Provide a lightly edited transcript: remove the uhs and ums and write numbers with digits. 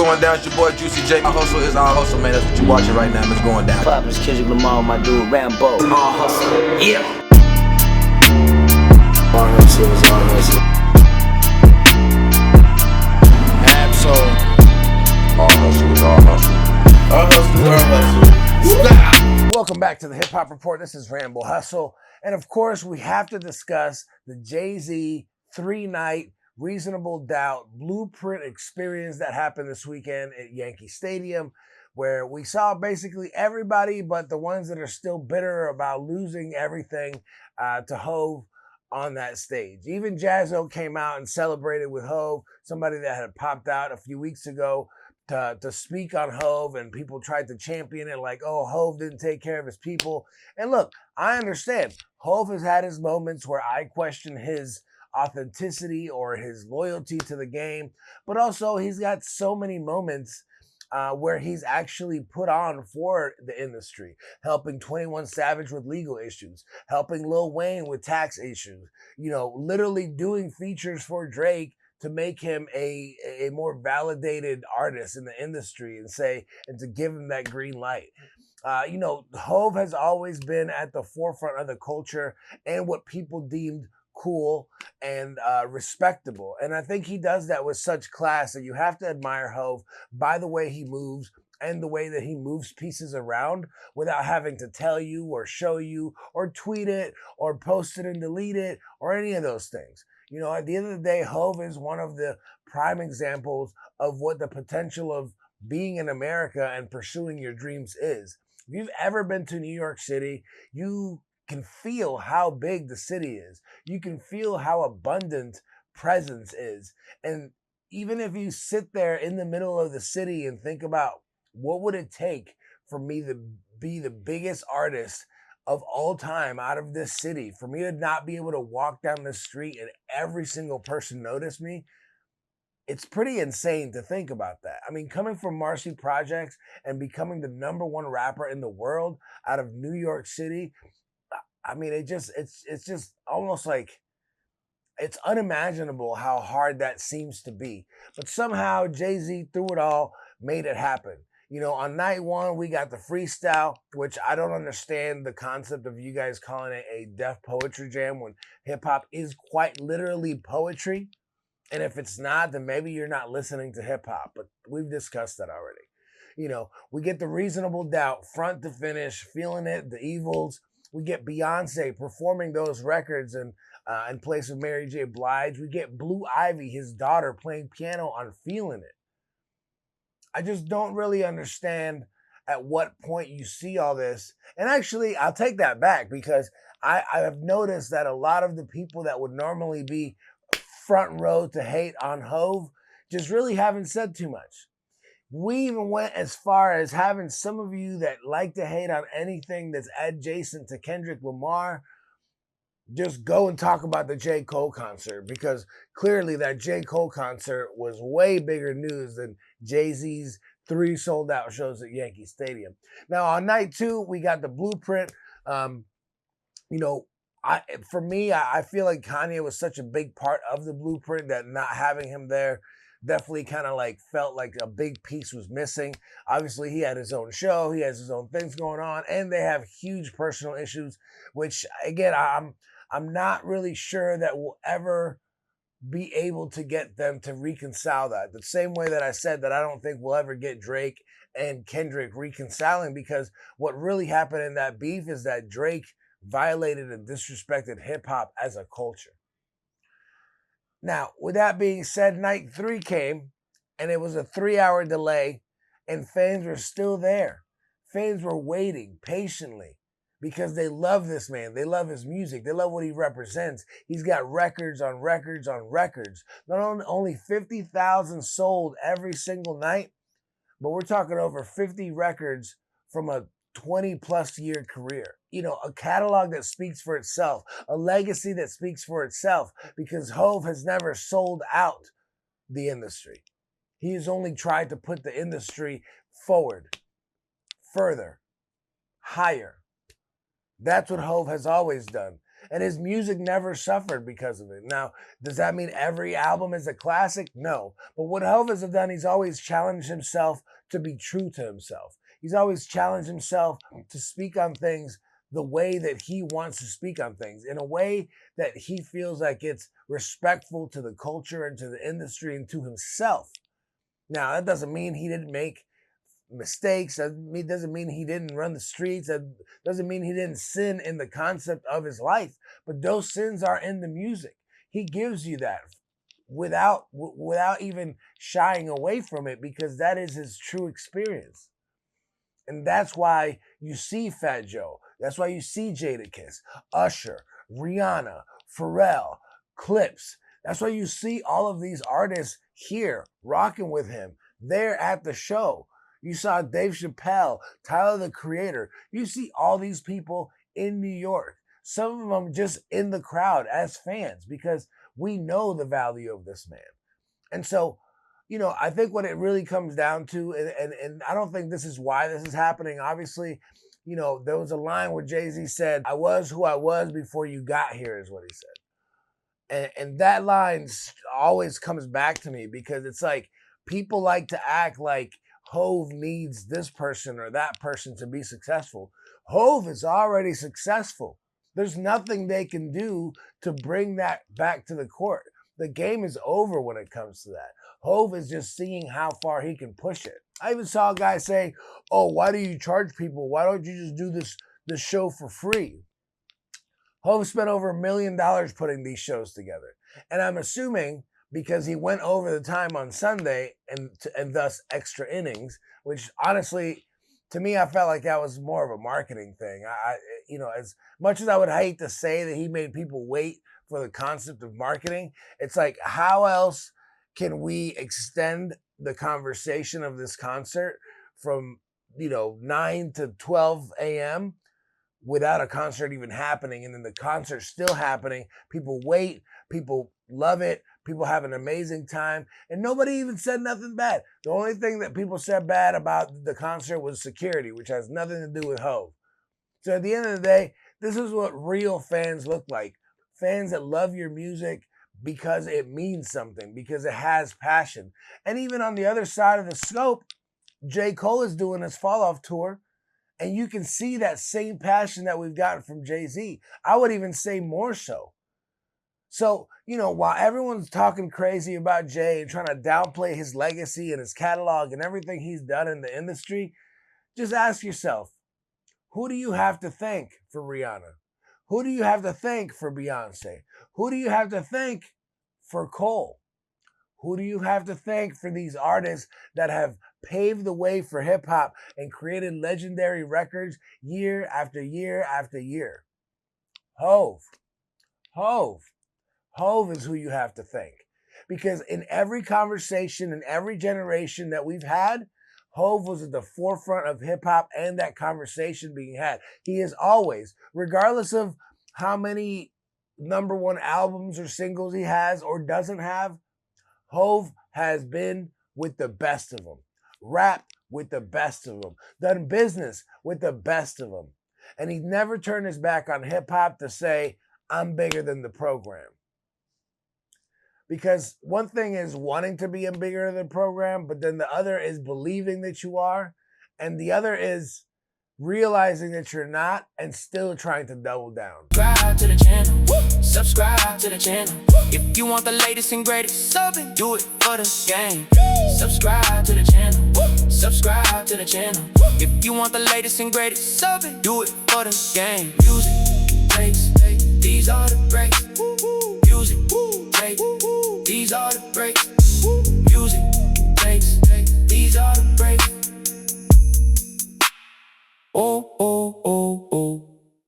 going down? It's your boy Juicy J. Our hustle is our hustle, man. That's what you're watching right now. It's going down. Poppin', Kendrick Lamar, my dude Rambo. Our hustle. Yeah. Our hustle is our hustle. Absol. Our hustle is our hustle. Our hustle is our hustle. Welcome back to the Hip Hop Report. This is Rambo Hustle. And of course, we have to discuss the Jay-Z 3-night Reasonable Doubt blueprint experience that happened this weekend at Yankee Stadium, where we saw basically everybody but the ones that are still bitter about losing everything to Hove on that stage. Even Jazzo came out and celebrated with Hove, somebody that had popped out a few weeks ago to speak on Hove, and people tried to champion it like, oh, Hove didn't take care of his people. And look, I understand. Hove has had his moments where I question his authenticity or his loyalty to the game, but also he's got so many moments where he's actually put on for the industry, helping 21 Savage with legal issues, helping Lil Wayne with tax issues, literally doing features for Drake to make him a more validated artist in the industry and to give him that green light. Hove has always been at the forefront of the culture and what people deemed cool and respectable. And I think he does that with such class that you have to admire Hove by the way he moves and the way that he moves pieces around without having to tell you or show you or tweet it or post it and delete it or any of those things. At the end of the day, Hove is one of the prime examples of what the potential of being in America and pursuing your dreams is. If you've ever been to New York City, you can feel how big the city is. You can feel how abundant presence is. And even if you sit there in the middle of the city and think about what would it take for me to be the biggest artist of all time out of this city, for me to not be able to walk down the street and every single person notice me, it's pretty insane to think about that. I mean, coming from Marcy Projects and becoming the #1 rapper in the world out of New York City, I mean, it's just almost like it's unimaginable how hard that seems to be. But somehow Jay-Z, through it all, made it happen. On night one, we got the freestyle, which I don't understand the concept of you guys calling it a Def Poetry Jam when hip hop is quite literally poetry. And if it's not, then maybe you're not listening to hip hop. But we've discussed that already. We get the Reasonable Doubt front to finish, feeling it, the Evils. We get Beyonce performing those records in place of Mary J. Blige. We get Blue Ivy, his daughter, playing piano on Feeling It. I just don't really understand at what point you see all this. And actually, I'll take that back because I have noticed that a lot of the people that would normally be front row to hate on Hove just really haven't said too much. We even went as far as having some of you that like to hate on anything that's adjacent to Kendrick Lamar just go and talk about the J. Cole concert, because clearly that J. Cole concert was way bigger news than Jay-Z's 3 sold-out shows at Yankee Stadium. Now, on night 2, we got the blueprint. For me, I feel like Kanye was such a big part of the blueprint that not having him there definitely kind of like felt like a big piece was missing. Obviously, he had his own show. He has his own things going on, and they have huge personal issues, which, again, I'm not really sure that we'll ever be able to get them to reconcile that. The same way that I said that I don't think we'll ever get Drake and Kendrick reconciling, because what really happened in that beef is that Drake violated and disrespected hip-hop as a culture. Now, with that being said, night 3 came, and it was a 3-hour delay, and fans were still there. Fans were waiting patiently because they love this man. They love his music. They love what he represents. He's got records on records on records. Not only 50,000 sold every single night, but we're talking over 50 records from a 20-plus year career. A catalog that speaks for itself, a legacy that speaks for itself, because Hove has never sold out the industry. He has only tried to put the industry forward, further, higher. That's what Hove has always done. And his music never suffered because of it. Now, does that mean every album is a classic? No. But what Hov has done, he's always challenged himself to be true to himself. He's always challenged himself to speak on things the way that he wants to speak on things, in a way that he feels like it's respectful to the culture and to the industry and to himself. Now, that doesn't mean he didn't make mistakes. That doesn't mean he didn't run the streets. That doesn't mean he didn't sin in the concept of his life. But those sins are in the music. He gives you that without even shying away from it, because that is his true experience. And that's why you see Fat Joe. That's why you see Jadakiss, Usher, Rihanna, Pharrell, Clips. That's why you see all of these artists here rocking with him. They're at the show. You saw Dave Chappelle, Tyler the Creator. You see all these people in New York. Some of them just in the crowd as fans, because we know the value of this man. And so, I think what it really comes down to, and I don't think this is why this is happening. Obviously, there was a line where Jay-Z said, "I was who I was before you got here," is what he said. And that line always comes back to me, because it's like people like to act like Hov needs this person or that person to be successful. Hov is already successful. There's nothing they can do to bring that back to the court. The game is over when it comes to that. Hov is just seeing how far he can push it. I even saw a guy say, "Oh, why do you charge people? Why don't you just do this show for free?" Hov spent over $1 million putting these shows together. And I'm assuming because he went over the time on Sunday and thus extra innings, which honestly, to me, I felt like that was more of a marketing thing. As much as I would hate to say that he made people wait for the concept of marketing, it's like, how else can we extend the conversation of this concert from 9 to 12 a.m. without a concert even happening, and then the concert's still happening? People wait, people love it, people have an amazing time, and nobody even said nothing bad. The only thing that people said bad about the concert was security, which has nothing to do with Hov. So at the end of the day, this is what real fans look like. Fans that love your music because it means something, because it has passion. And even on the other side of the scope, J. Cole is doing his Fall Off tour, and you can see that same passion that we've gotten from Jay-Z. I would even say more so. So, while everyone's talking crazy about Jay and trying to downplay his legacy and his catalog and everything he's done in the industry, just ask yourself, who do you have to thank for Rihanna? Who do you have to thank for Beyonce? Who do you have to thank for Cole? Who do you have to thank for these artists that have paved the way for hip hop and created legendary records year after year after year? Hov. Hov is who you have to thank. Because in every conversation, in every generation that we've had, Hov was at the forefront of hip hop and that conversation being had. He is always, regardless of how many number one albums or singles he has or doesn't have, Hov has been with the best of them. Rap with the best of them. Done business with the best of them. And he never turned his back on hip hop to say, "I'm bigger than the program." Because one thing is wanting to be bigger than the program, but then the other is believing that you are. And the other is realizing that you're not and still trying to double down. Subscribe to the channel. Subscribe to the channel. If you want the latest and greatest, do it for the game. Subscribe to the channel. Subscribe to the channel. If you want the latest and greatest, do it for the game. Music takes, these are the breaks. Music takes, these are the breaks.